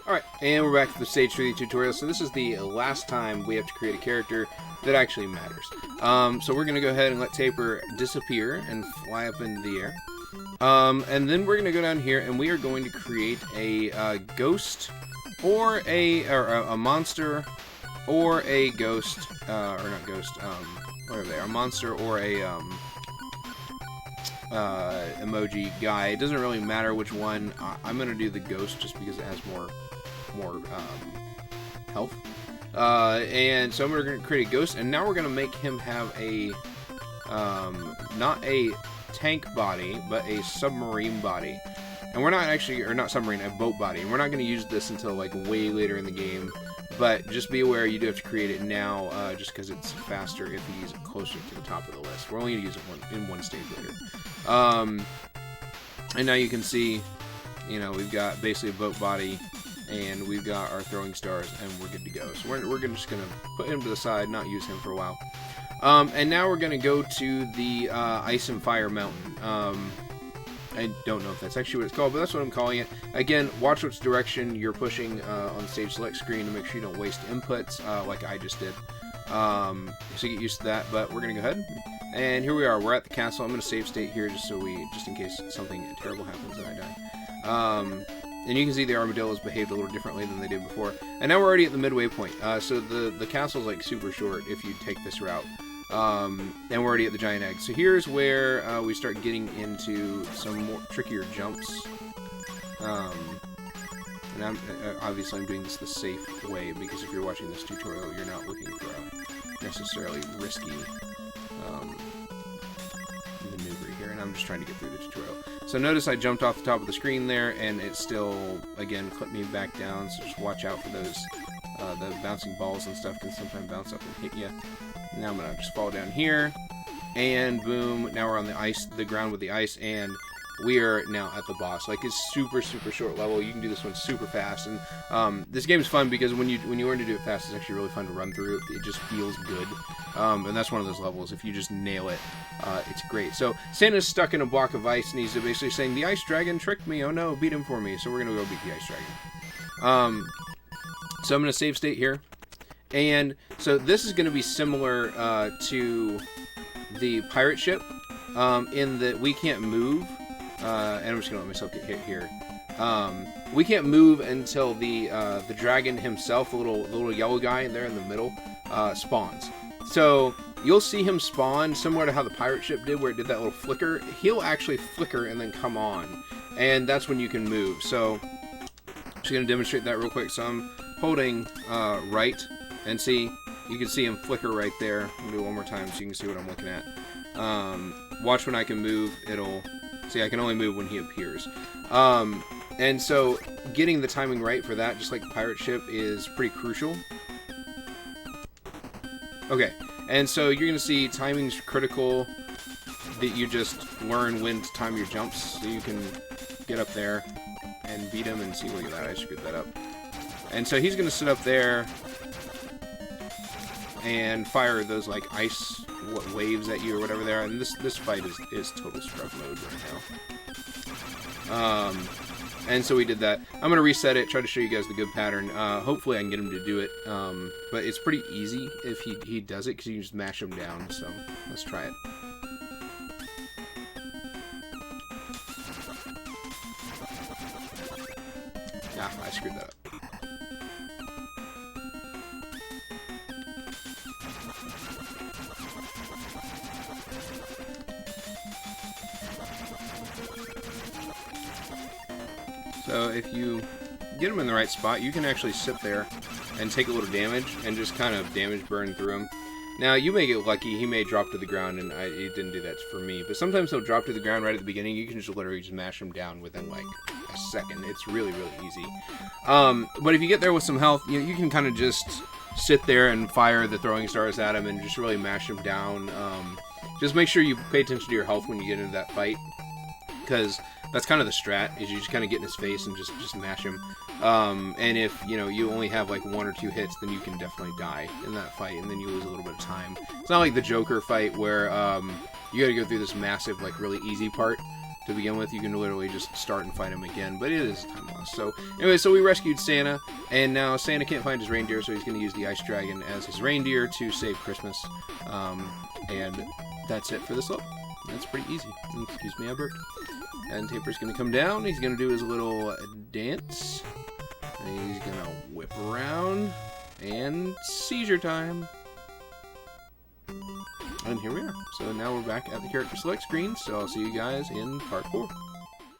Alright, and we're back to the stage 3 tutorial. So this is the last time we have to create a character that actually matters. So we're going to go ahead and let Taper disappear and fly up into the air. And then we're going to go down here and we are going to create a ghost or a monster or a ghost, or not ghost, whatever they are, a monster or a emoji guy. It doesn't really matter which one. I'm going to do the ghost just because it has more health. And so we're going to create a ghost, and now we're going to make him have a not a tank body, but a submarine body. And we're not actually, or not submarine, a boat body. And we're not going to use this until like way later in the game. But just be aware you do have to create it now, just because it's faster if he's closer to the top of the list. We're only going to use it in one stage later. And now you can see, you know, we've got basically a boat body, and we've got our throwing stars, and we're good to go. So we're just going to put him to the side, not use him for a while. And now we're going to go to the Ice and Fire Mountain. I don't know if that's actually what it's called, but that's what I'm calling it. Again, watch which direction you're pushing on the stage select screen to make sure you don't waste inputs like I just did. So get used to that, but we're going to go ahead. And here we are. We're at the castle. I'm going to save state here just in case something terrible happens and I die. And you can see the armadillos behaved a little differently than they did before. And now we're already at the midway point. So the castle's like super short if you take this route. And we're already at the giant egg. So here's where we start getting into some more trickier jumps. And obviously I'm doing this the safe way, because if you're watching this tutorial, you're not looking for a necessarily risky maneuver here. And I'm just trying to get through the tutorial. So notice I jumped off the top of the screen there, and it still, again, clipped me back down. So just watch out for those, the bouncing balls and stuff can sometimes bounce up and hit you. Now I'm gonna just fall down here, and boom, now we're on the ice, the ground with the ice, and we are now at the boss. Like, it's super short level. You can do this one super fast, and this game is fun because when you learn to do it fast, it's actually really fun to run through. It just feels good, and that's one of those levels. If you just nail it, it's great. So Santa's stuck in a block of ice, and he's basically saying, "The ice dragon tricked me. Oh no, beat him for me." So we're gonna go beat the ice dragon. So I'm gonna save state here. And so this is going to be similar to the pirate ship in that we can't move, and I'm just going to let myself get hit here. We can't move until the dragon himself, the little yellow guy there in the middle, spawns. So you'll see him spawn similar to how the pirate ship did, where it did that little flicker. He'll actually flicker and then come on, and that's when you can move. So I'm just going to demonstrate that real quick. So I'm holding right. And see, you can see him flicker right there. I'll do it one more time so you can see what I'm looking at. Watch when I can move, it'll... See, I can only move when he appears. And so, getting the timing right for that, just like the pirate ship, is pretty crucial. Okay, and so you're going to see timing's critical, that you just learn when to time your jumps, so you can get up there and beat him and see, look at that, I screwed that up. And so he's going to sit up there and fire those like ice waves at you or whatever they are, and this fight is total scrub mode right now. And so we did that. I'm gonna reset it, try to show you guys the good pattern. Hopefully I can get him to do it, but it's pretty easy if he does it, because you can just mash him down. So let's try it. Ah, I screwed that up. So if you get him in the right spot, you can actually sit there and take a little damage and just kind of damage burn through him. Now, you may get lucky. He may drop to the ground, and it didn't do that for me. But sometimes he'll drop to the ground right at the beginning. You can just literally just mash him down within, like, a second. It's really easy. But if you get there with some health, you can kind of just sit there and fire the throwing stars at him and just really mash him down. Just make sure you pay attention to your health when you get into that fight, because that's kind of the strat, is you just kind of get in his face and just mash him. And if, you only have like 1 or 2 hits, then you can definitely die in that fight, and then you lose a little bit of time. It's not like the Joker fight where you gotta go through this massive, like, really easy part. to begin with. You can literally just start and fight him again, but it is a time loss. So anyway, so we rescued Santa, and now Santa can't find his reindeer, so he's going to use the Ice Dragon as his reindeer to save Christmas. And that's it for this level. That's pretty easy. Excuse me, I burped. And Tapper's going to come down. He's going to do his little dance. And he's going to whip around. And seizure time. And here we are. So now we're back at the character select screen. So I'll see you guys in part 4.